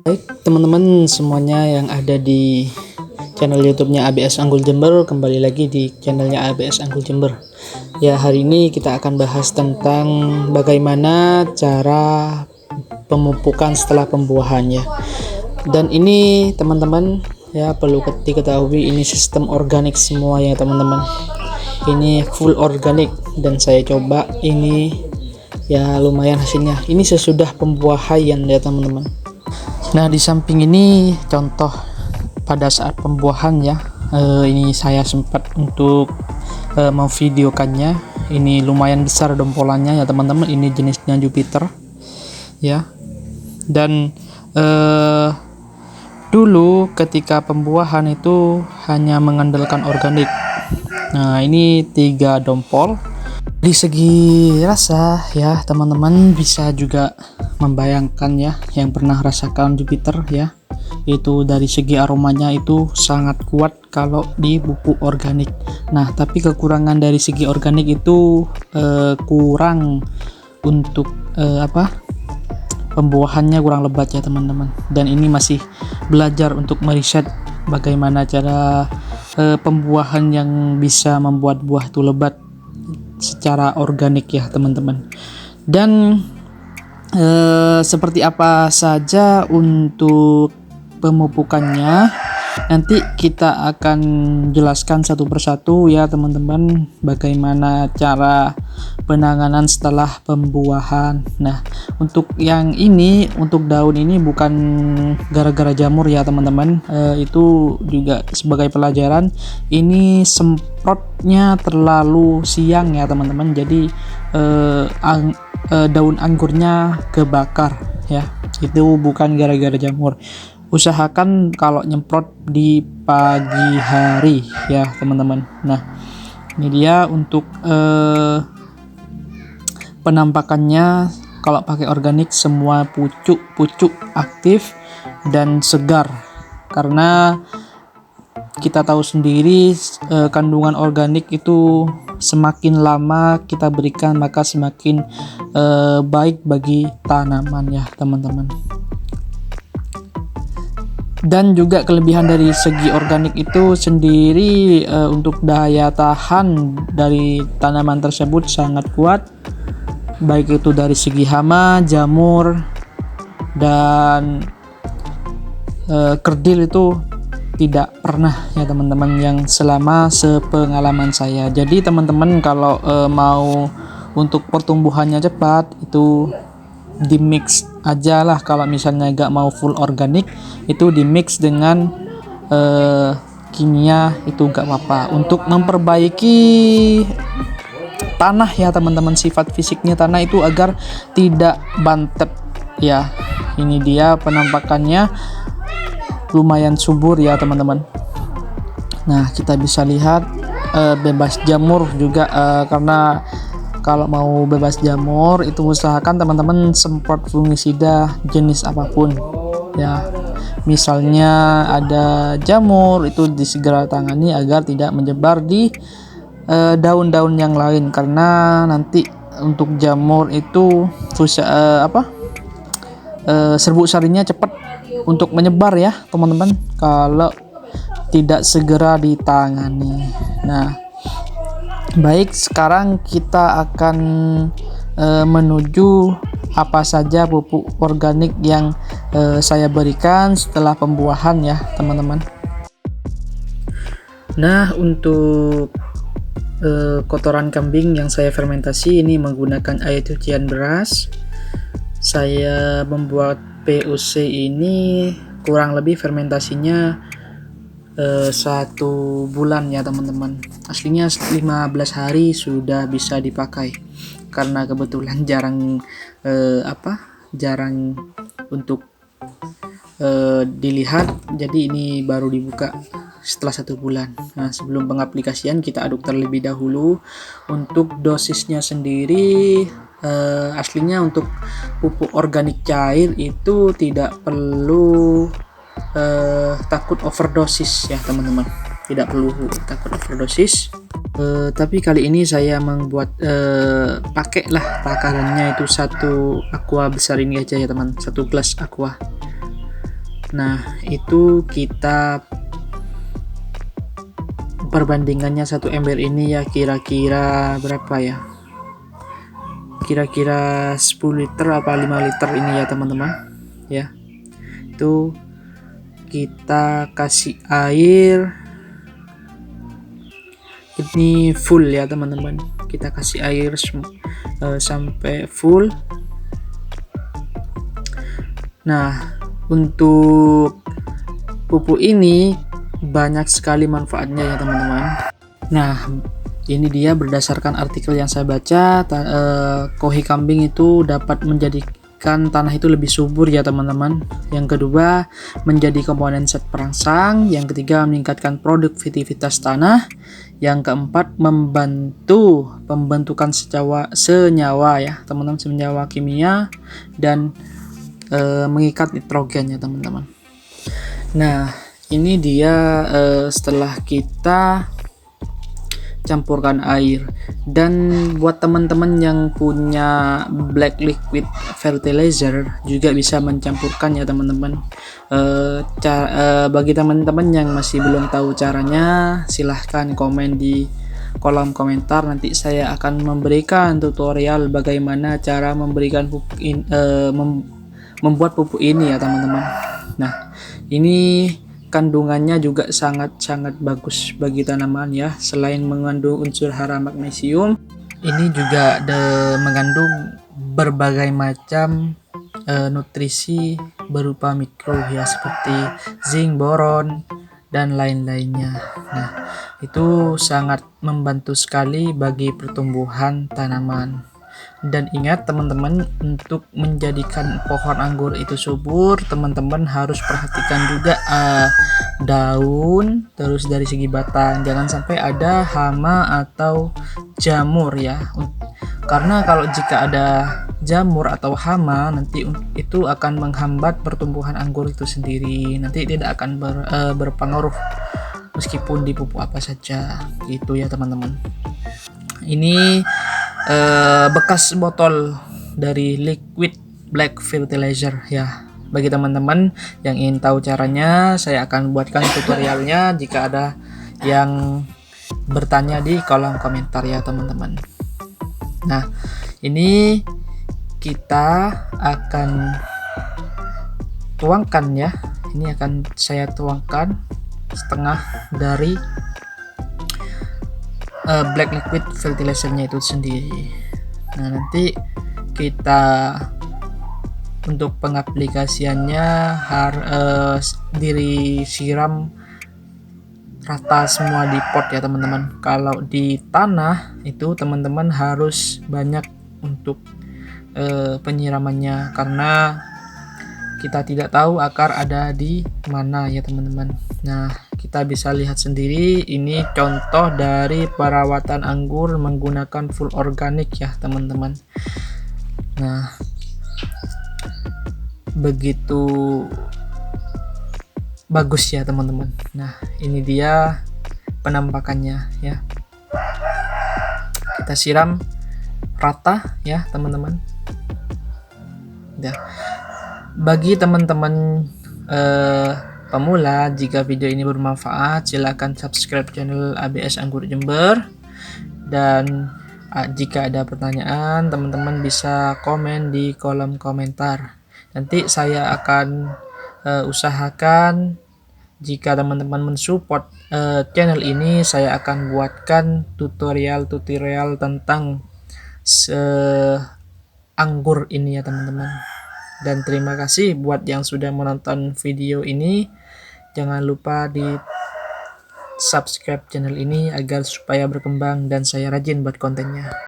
Baik teman-teman semuanya yang ada di channel YouTube-nya ABS Unggul Jember, kembali lagi di channelnya ABS Unggul Jember. Ya, hari ini kita akan bahas tentang bagaimana cara pemupukan setelah pembuahan ya. Dan ini teman-teman ya perlu diketahui, ini sistem organik semua ya teman-teman. Ini full organik dan saya coba ini ya lumayan hasilnya. Ini sesudah pembuahan ya teman-teman. Nah, di samping ini contoh pada saat pembuahan ya. Ini saya sempat untuk memvideokannya. Ini lumayan besar dompolannya ya teman-teman. Ini jenisnya Jupiter ya. Dan dulu ketika pembuahan itu hanya mengandalkan organik. Nah, ini 3 dompol. Di segi rasa ya teman-teman bisa juga membayangkan ya yang pernah rasakan Jupiter ya, itu dari segi aromanya itu sangat kuat kalau di pupuk organik. Nah, tapi kekurangan dari segi organik itu kurang untuk pembuahannya kurang lebat ya teman-teman. Dan ini masih belajar untuk meriset bagaimana cara pembuahan yang bisa membuat buah itu lebat secara organik ya teman-teman. Dan seperti apa saja untuk pemupukannya nanti kita akan jelaskan satu persatu ya teman-teman, bagaimana cara penanganan setelah pembuahan. Nah, untuk yang ini, untuk daun ini bukan gara-gara jamur ya teman-teman, itu juga sebagai pelajaran. Ini semprotnya terlalu siang ya teman-teman, jadi daun anggurnya kebakar ya, itu bukan gara-gara jamur. Usahakan kalau nyemprot di pagi hari ya teman-teman. Nah, ini dia untuk penampakannya. Kalau pakai organik semua pucuk-pucuk aktif dan segar, karena kita tahu sendiri kandungan organik itu semakin lama kita berikan maka semakin baik bagi tanaman ya teman-teman. Dan juga kelebihan dari segi organik itu sendiri, untuk daya tahan dari tanaman tersebut sangat kuat, baik itu dari segi hama, jamur, dan kerdil itu tidak pernah ya teman-teman, yang selama sepengalaman saya. Jadi teman-teman kalau mau untuk pertumbuhannya cepat itu di mix aja lah. Kalau misalnya gak mau full organik itu di mix dengan kimia itu gak apa-apa, untuk memperbaiki tanah ya teman-teman, sifat fisiknya tanah itu agar tidak bantet ya. Ini dia penampakannya lumayan subur ya teman-teman. Nah, kita bisa lihat bebas jamur juga, karena kalau mau bebas jamur itu usahakan teman-teman semprot fungisida jenis apapun ya. Misalnya ada jamur itu disegera tangani agar tidak menyebar di daun-daun yang lain, karena nanti untuk jamur itu serbuk sarinya cepat untuk menyebar ya teman-teman kalau tidak segera ditangani. Nah, baik, sekarang kita akan menuju apa saja pupuk organik yang saya berikan setelah pembuahan ya teman-teman. Nah, untuk kotoran kambing yang saya fermentasi ini menggunakan air cucian beras. Saya membuat PUC ini kurang lebih fermentasinya 1 bulan ya teman-teman. Aslinya 15 hari sudah bisa dipakai, karena kebetulan jarang untuk dilihat, jadi ini baru dibuka setelah 1 bulan. Nah, sebelum pengaplikasian kita aduk terlebih dahulu. Untuk dosisnya sendiri, aslinya untuk pupuk organik cair itu tidak perlu takut overdosis ya teman-teman, tidak perlu takut overdosis. Tapi kali ini saya membuat pakailah takarannya itu 1 aqua besar ini aja ya teman, 1 gelas aqua. Nah, itu kita perbandingannya satu ember ini ya kira-kira berapa ya? Kira-kira 10 liter apa 5 liter ini ya teman-teman. Ya. Itu kita kasih air ini full ya teman-teman. Kita kasih air sampai full. Nah, untuk pupuk ini banyak sekali manfaatnya ya teman-teman. Nah, ini dia berdasarkan artikel yang saya baca, kohi kambing itu dapat menjadikan tanah itu lebih subur ya teman-teman. Yang kedua, menjadi komponen zat perangsang. Yang ketiga, meningkatkan produktivitas tanah. Yang keempat, membantu pembentukan senyawa ya teman-teman, senyawa kimia, dan mengikat nitrogen ya teman-teman. Nah, ini dia setelah kita campurkan air. Dan buat teman-teman yang punya black liquid fertilizer juga bisa mencampurkan ya teman-teman. Bagi teman-teman yang masih belum tahu caranya, silahkan komen di kolom komentar. Nanti saya akan memberikan tutorial bagaimana cara memberikan pupuk membuat pupuk ini ya teman-teman. Nah, ini kandungannya juga sangat-sangat bagus bagi tanaman ya. Selain mengandung unsur hara magnesium, ini juga mengandung berbagai macam nutrisi berupa mikro ya, seperti zinc, boron, dan lain-lainnya. Nah, itu sangat membantu sekali bagi pertumbuhan tanaman. Dan ingat teman-teman, untuk menjadikan pohon anggur itu subur, teman-teman harus perhatikan juga daun, terus dari segi batang jangan sampai ada hama atau jamur ya. Karena kalau jika ada jamur atau hama, nanti itu akan menghambat pertumbuhan anggur itu sendiri. Nanti tidak akan berpengaruh meskipun dipupuk apa saja gitu ya teman-teman. Ini bekas botol dari liquid black fertilizer ya. Bagi teman-teman yang ingin tahu caranya, saya akan buatkan tutorialnya jika ada yang bertanya di kolom komentar ya teman-teman. Nah, ini kita akan tuangkan ya. Ini akan saya tuangkan setengah dari black liquid fertilizernya itu sendiri. Nah, nanti kita untuk pengaplikasiannya harus disiram rata semua di pot ya teman-teman. Kalau di tanah itu teman-teman harus banyak untuk penyiramannya, karena kita tidak tahu akar ada di mana ya teman-teman. Nah, kita bisa lihat sendiri, ini contoh dari perawatan anggur menggunakan full organik ya teman-teman. Nah, begitu bagus ya teman-teman. Nah, ini dia penampakannya ya. Kita siram rata ya teman-teman. Ya. Bagi teman-teman pemula, jika video ini bermanfaat, silakan subscribe channel ABS Anggur Jember. Dan jika ada pertanyaan, teman-teman bisa komen di kolom komentar. Nanti saya akan usahakan, jika teman-teman mensupport channel ini, saya akan buatkan tutorial tentang anggur ini ya teman-teman. Dan terima kasih buat yang sudah menonton video ini. Jangan lupa di subscribe channel ini agar supaya berkembang dan saya rajin buat kontennya.